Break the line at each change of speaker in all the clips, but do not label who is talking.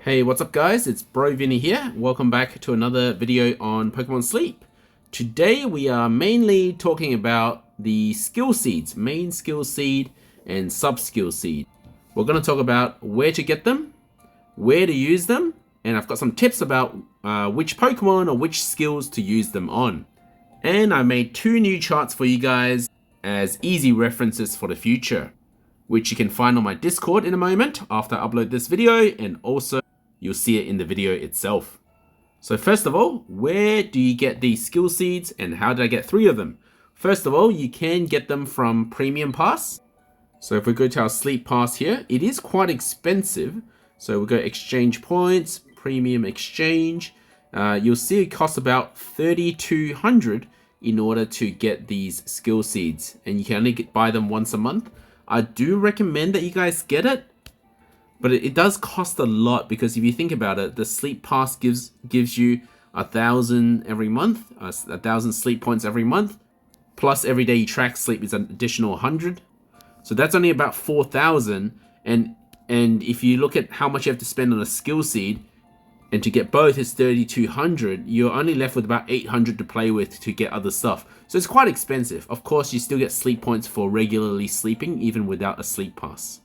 Hey, what's up guys? It's Bro Vinny here. Welcome back to another video on Pokemon Sleep. Today we are mainly talking about the skill seeds, main skill seed and sub skill seed. We're going to talk about where to get them, where to use them, and I've got some tips about which Pokemon or which skills to use them on. And I made two new charts for you guys as easy references for the future, which you can find on my Discord in a moment after I upload this video, and also you'll see it in the video itself. So first of all, where do you get these skill seeds and how did I get 3 of them? First of all, you can get them from Premium Pass. So if we go to our Sleep Pass here, it is quite expensive. So we'll go Exchange Points, Premium Exchange. You'll see it costs about 3,200 in order to get these skill seeds. And you can only buy them once a month. I do recommend that you guys get it. But it does cost a lot because if you think about it, the Sleep Pass gives you 1,000 every month, 1,000 sleep points every month, plus every day you track sleep is an additional 100. So that's only about 4,000. And if you look at how much you have to spend on a skill seed, and to get both is 3,200, you're only left with about 800 to play with to get other stuff. So it's quite expensive. Of course, you still get sleep points for regularly sleeping, even without a Sleep Pass.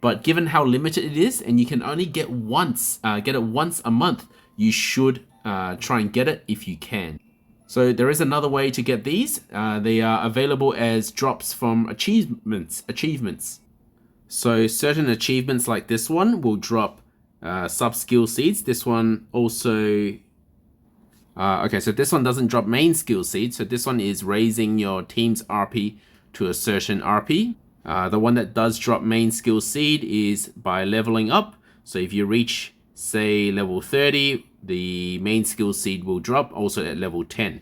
But given how limited it is, and you can only get it once a month, you should try and get it if you can. So there is another way to get these. They are available as drops from achievements. So certain achievements like this one will drop sub-skill seeds. This one also... okay, so this one doesn't drop main skill seeds. So this one is raising your team's RP to a certain RP. The one that does drop main skill seed is by leveling up. So if you reach, say, level 30, the main skill seed will drop also at level 10.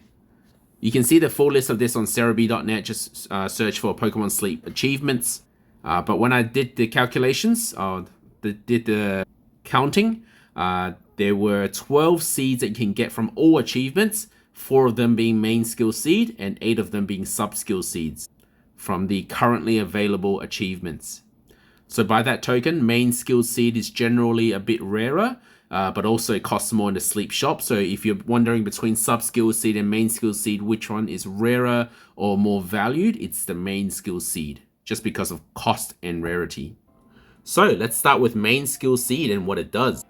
You can see the full list of this on Serebii.net. Just search for Pokemon Sleep achievements. But when I did the calculations, did the counting, there were 12 seeds that you can get from all achievements, 4 of them being main skill seed and 8 of them being sub skill seeds from the currently available achievements. So by that token, main skill seed is generally a bit rarer, but also costs more in the sleep shop. So if you're wondering between sub skill seed and main skill seed, which one is rarer or more valued, it's the main skill seed, just because of cost and rarity. So let's start with main skill seed and what it does.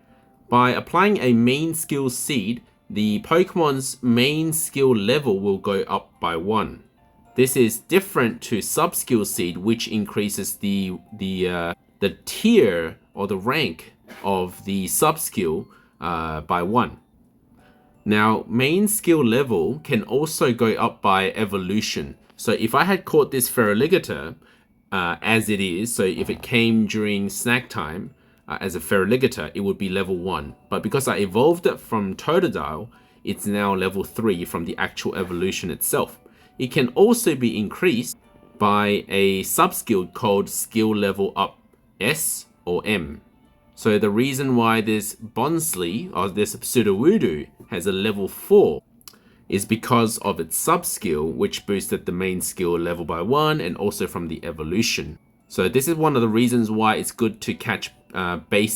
By applying a main skill seed, the Pokemon's main skill level will go up by 1. This is different to sub-skill seed, which increases the tier or the rank of the sub-skill by 1. Now, main skill level can also go up by evolution. So if I had caught this Feraligatr as it is, so if it came during snack time as a Feraligatr, it would be level 1. But because I evolved it from Totodile, it's now level 3 from the actual evolution itself. It can also be increased by a sub-skill called Skill Level Up S or M. So the reason why this Bonsly or this Sudowoodo has a level 4 is because of its sub-skill, which boosted the main skill level by 1 and also from the evolution. So this is one of the reasons why it's good to catch base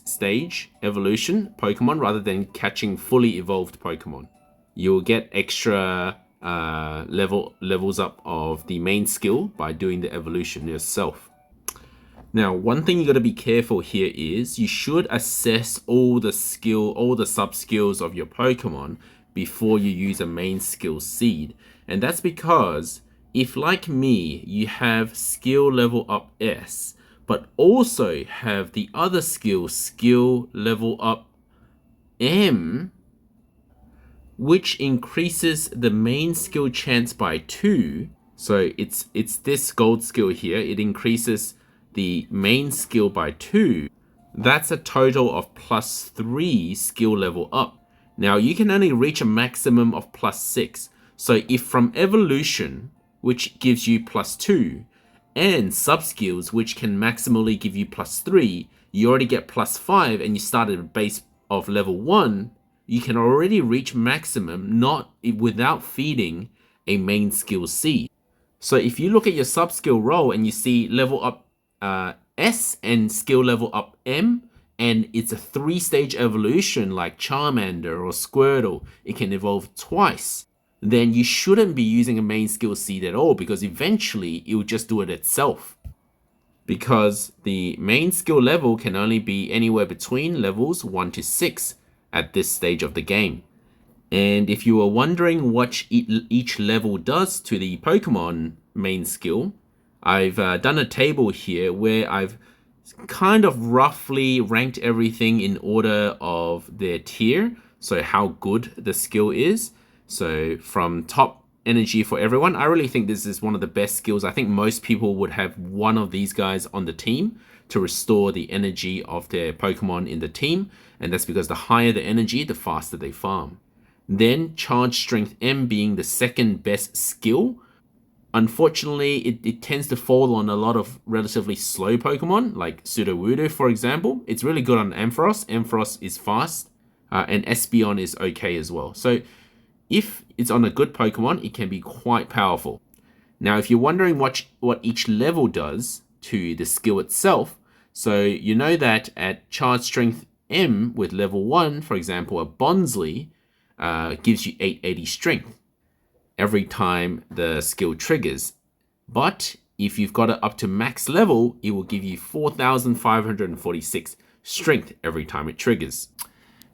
stage evolution Pokemon rather than catching fully evolved Pokemon. You'll get extra levels up of the main skill by doing the evolution yourself. Now, one thing you got to be careful here is you should assess all the sub skills of your Pokemon before you use a main skill seed. And that's because if, like me, you have skill level up S, but also have the other skill level up M, which increases the main skill chance by 2. So it's this gold skill here. It increases the main skill by 2. That's a total of +3 skill level up. Now you can only reach a maximum of +6. So if from evolution, which gives you +2, and sub skills, which can maximally give you +3, you already get +5 and you started at a base of level 1, you can already reach maximum without feeding a main skill seed. So if you look at your sub skill roll and you see level up S and skill level up M, and it's a 3-stage evolution like Charmander or Squirtle, it can evolve twice, then you shouldn't be using a main skill seed at all, because eventually it will just do it itself. Because the main skill level can only be anywhere between levels 1 to 6 at this stage of the game. And if you are wondering what each level does to the Pokemon main skill, I've done a table here where I've kind of roughly ranked everything in order of their tier, so how good the skill is. So from top energy for everyone, I really think this is one of the best skills. I think most people would have one of these guys on the team to restore the energy of their Pokemon in the team, and that's because the higher the energy, the faster they farm. Then Charge Strength M being the second best skill. Unfortunately, it tends to fall on a lot of relatively slow Pokemon, like Sudowoodo, for example. It's really good on Ampharos. Ampharos is fast, and Espeon is okay as well. So if it's on a good Pokemon, it can be quite powerful. Now, if you're wondering what each level does to the skill itself, so you know that at Charge Strength M with level 1, for example, a Bonsly gives you 880 strength every time the skill triggers. But if you've got it up to max level, it will give you 4,546 strength every time it triggers.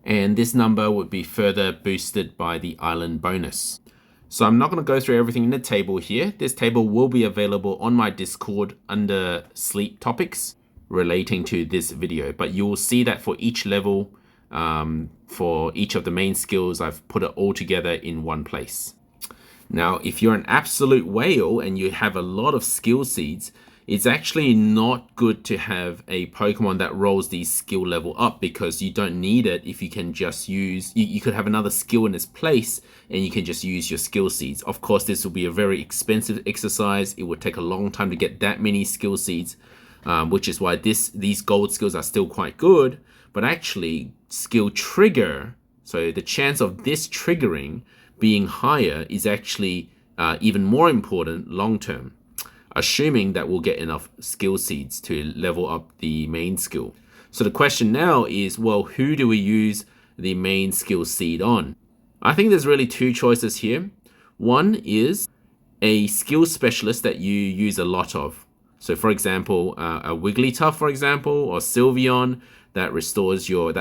And this number would be further boosted by the island bonus. So I'm not going to go through everything in the table here. This table will be available on my Discord under sleep topics relating to this video, but you will see that for each level, for each of the main skills, I've put it all together in one place. Now, if you're an absolute whale and you have a lot of skill seeds, it's actually not good to have a Pokemon that rolls these skill level up, because you don't need it if you can just use, you could have another skill in its place and you can just use your skill seeds. Of course, this will be a very expensive exercise. It would take a long time to get that many skill seeds, which is why these gold skills are still quite good. But actually, skill trigger, so the chance of this triggering being higher is actually even more important long term, assuming that we'll get enough skill seeds to level up the main skill. So the question now is, well, who do we use the main skill seed on? I think there's really two choices here. One is a skill specialist that you use a lot of. So for example, a Wigglytuff, for example, or Sylveon that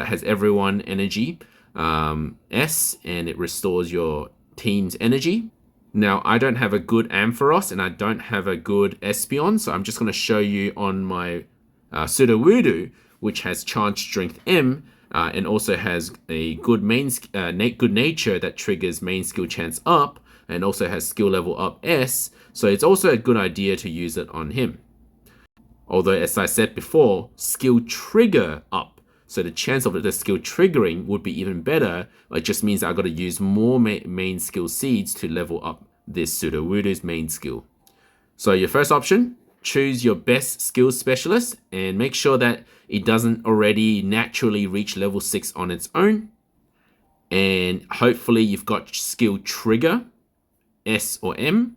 has everyone energy S, and it restores your team's energy. Now, I don't have a good Ampharos and I don't have a good Espeon, so I'm just going to show you on my Sudowoodo, which has Charge Strength M, and also has a good good nature that triggers main skill chance up, and also has skill level up S, so it's also a good idea to use it on him. Although, as I said before, skill trigger up, so the chance of the skill triggering would be even better. It just means I've got to use more main skill seeds to level up this Sudowoodo's main skill. So your first option, choose your best skill specialist and make sure that it doesn't already naturally reach level 6 on its own. And hopefully you've got skill trigger, S or M.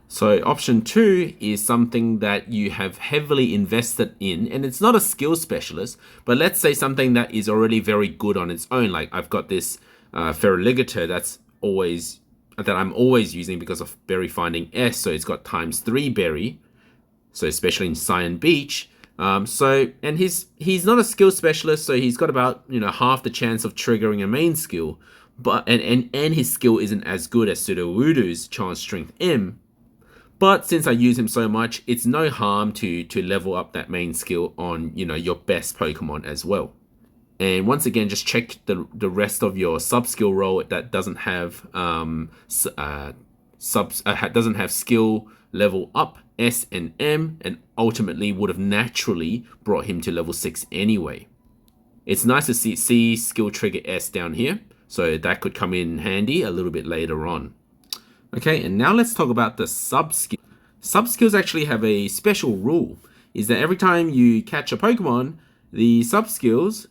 So option 2 is something that you have heavily invested in, and it's not a skill specialist, but let's say something that is already very good on its own. Like I've got this Feraligatr that I'm always using because of berry finding S, so it's got ×3 berry, so especially in Cyan Beach. And he's not a skill specialist, so he's got about half the chance of triggering a main skill, but and his skill isn't as good as Sudowoodo's Charge Strength M. But since I use him so much, it's no harm to level up that main skill on your best Pokemon as well. And once again, just check the rest of your sub skill roll that doesn't have doesn't have skill level up S and M, and ultimately would have naturally brought him to level 6 anyway. It's nice to see skill trigger S down here, so that could come in handy a little bit later on. Okay, and now let's talk about the sub-skill. Sub-skills actually have a special rule, is that every time you catch a Pokemon, the sub-skills,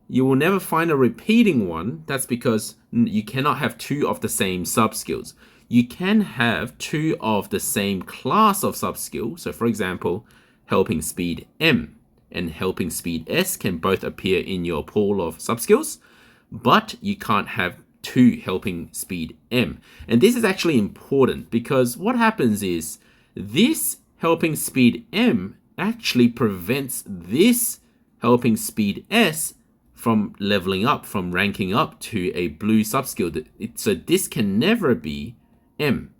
you will never find a repeating one. That's because you cannot have 2 of the same sub-skills. You can have 2 of the same class of sub-skill. So for example, Helping Speed M and helping speed S can both appear in your pool of subskills, but you can't have 2 helping speed M. And this is actually important because what happens is this helping speed M actually prevents this helping speed S from leveling up, from ranking up to a blue subskill. So this can never be M,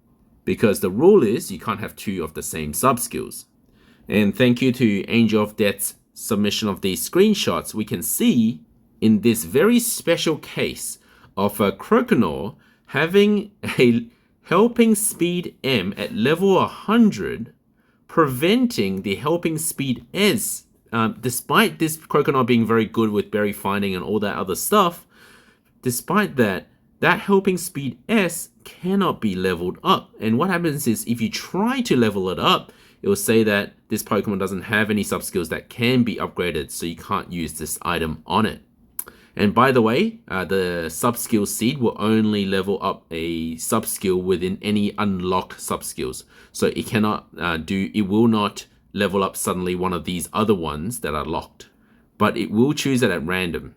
because the rule is you can't have 2 of the same subskills. And thank you to Angel of Death's submission of these screenshots, we can see in this very special case of a Croconaw having a helping speed M at level 100, preventing the helping speed S. Despite this Croconaw being very good with berry finding and all that other stuff, despite that, that helping speed S cannot be leveled up. And what happens is if you try to level it up, it will say that this Pokemon doesn't have any subskills that can be upgraded, so you can't use this item on it. And by the way, the subskill seed will only level up a subskill within any unlocked subskills. So it cannot it will not level up suddenly one of these other ones that are locked, but it will choose it at random.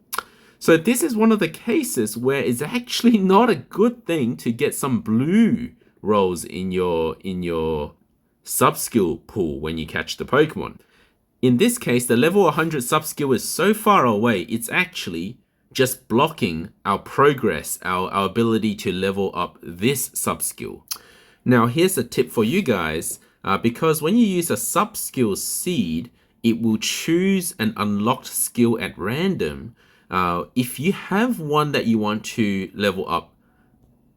So this is one of the cases where it's actually not a good thing to get some blue rolls in your subskill pool when you catch the Pokemon. In this case, the level 100 subskill is so far away, it's actually just blocking our progress, our ability to level up this subskill. Now, here's a tip for you guys. Because when you use a subskill seed, it will choose an unlocked skill at random. If you have one that you want to level up,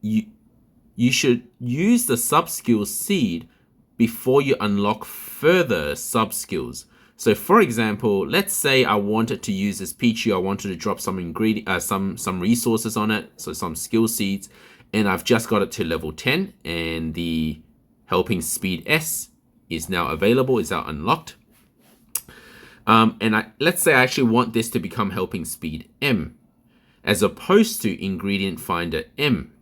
you should use the subskill seed before you unlock further subskills. So for example, let's say I wanted to use this Pichu, I wanted to drop some some resources on it, so some skill seeds, and I've just got it to level 10, and the helping speed S is now available, is now unlocked. And let's say I actually want this to become helping speed M, as opposed to ingredient finder M.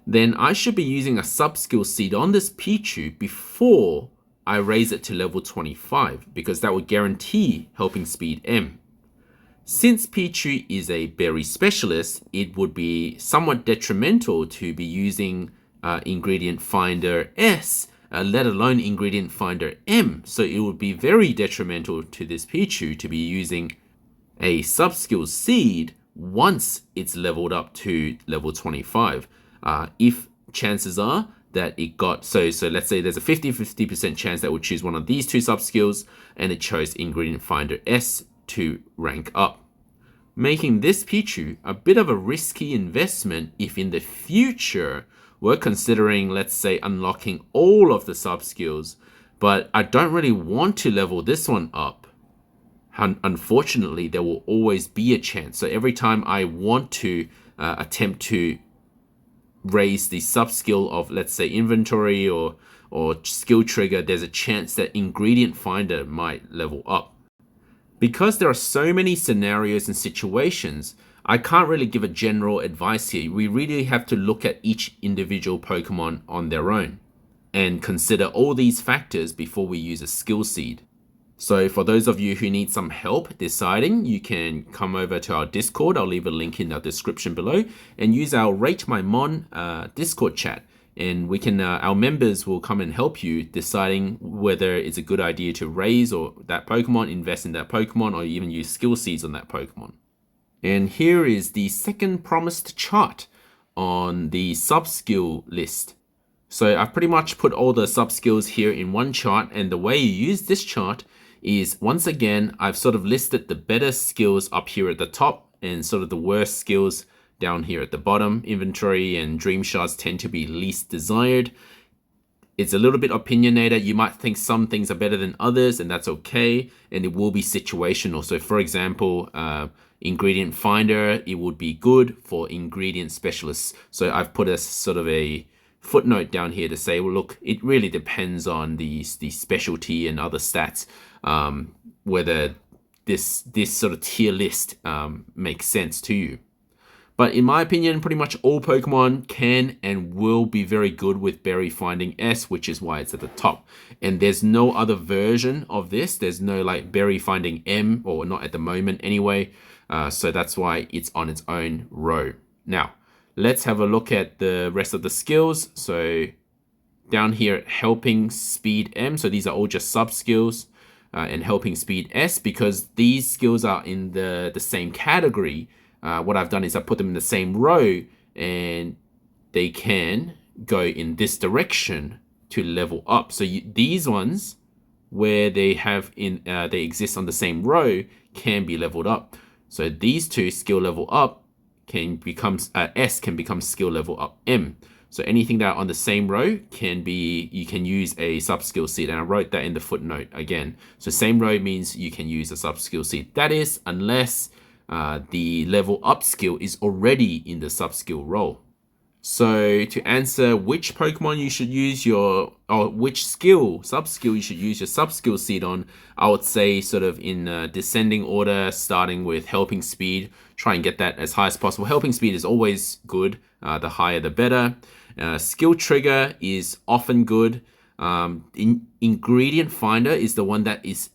Then I should be using a subskill seed on this Pichu before I raise it to level 25, because that would guarantee helping speed M. Since Pichu is a berry specialist, it would be somewhat detrimental to be using ingredient finder S, let alone ingredient finder M. So it would be very detrimental to this Pichu to be using a subskill seed once it's leveled up to level 25. If chances are that it got, so let's say there's a 50% chance that it would choose one of these 2 subskills, and it chose ingredient finder S to rank up, making this Pichu a bit of a risky investment if in the future we're considering, let's say, unlocking all of the subskills, but I don't really want to level this one up. Unfortunately, there will always be a chance. So every time I want to attempt to raise the subskill of, let's say, inventory or skill trigger, there's a chance that ingredient finder might level up. Because there are so many scenarios and situations, I can't really give a general advice here. We really have to look at each individual Pokemon on their own and consider all these factors before we use a skill seed. So for those of you who need some help deciding, you can come over to our Discord. I'll leave a link in the description below, and use our Rate My Mon Discord chat. And we can, our members will come and help you deciding whether it's a good idea to raise or that Pokemon, invest in that Pokemon, or even use skill seeds on that Pokemon. And here is the second promised chart on the subskill list. So I've pretty much put all the subskills here in one chart, and the way you use this chart is, once again, I've sort of listed the better skills up here at the top and sort of the worst skills down here at the bottom. Inventory and dream shards tend to be least desired. It's a little bit opinionated. You might think some things are better than others, and that's okay. And it will be situational. So for example, ingredient finder, it would be good for ingredient specialists. So I've put a sort of a footnote down here to say, well, look, it really depends on the specialty and other stats, whether this sort of tier list makes sense to you. But in my opinion, pretty much all Pokemon can and will be very good with Berry Finding S, which is why it's at the top. And there's no other version of this. There's no like Berry Finding M, or not at the moment anyway. So that's why it's on its own row. Now, let's have a look at the rest of the skills. So down here, Helping Speed M. So these are all just sub skills. And Helping Speed S, because these skills are in the same category. What I've done is I put them in the same row, and they can go in this direction to level up. So these ones, where they have they exist on the same row, can be leveled up. So these two, skill level up, can become S can become skill level up M. So anything that are on the same row can be, you can use a sub skill seed, and I wrote that in the footnote again. So same row means you can use a sub skill seed. That is, unless the level up skill is already in the sub skill role. So to answer which Pokemon you should use your, or which skill, sub skill you should use your sub skill seed on, I would say sort of in descending order, starting with Helping Speed. Try and get that as high as possible. Helping Speed is always good. The higher the better. Skill Trigger is often good. Ingredient Finder is the one that is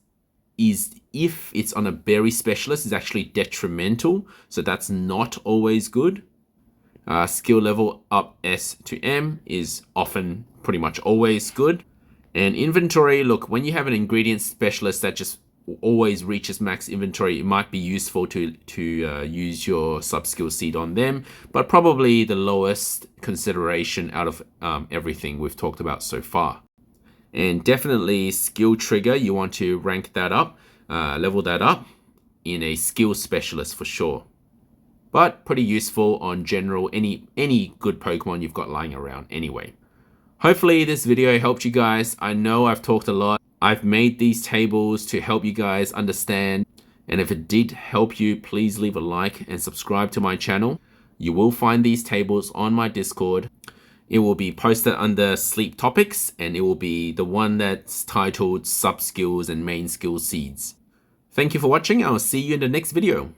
if it's on a berry specialist, is actually detrimental. So that's not always good. Skill level up S to M is often pretty much always good. And inventory, look, when you have an ingredient specialist that just always reaches max inventory, it might be useful to use your sub skill seed on them, but probably the lowest consideration out of everything we've talked about so far. And definitely Skill Trigger, you want to rank that up, level that up in a skill specialist for sure. But pretty useful on general, any good Pokemon you've got lying around anyway. Hopefully this video helped you guys. I know I've talked a lot. I've made these tables to help you guys understand. And if it did help you, please leave a like and subscribe to my channel. You will find these tables on my Discord. It will be posted under Sleep Topics, and it will be the one that's titled Sub Skills and Main Skill Seeds. Thank you for watching. I'll see you in the next video.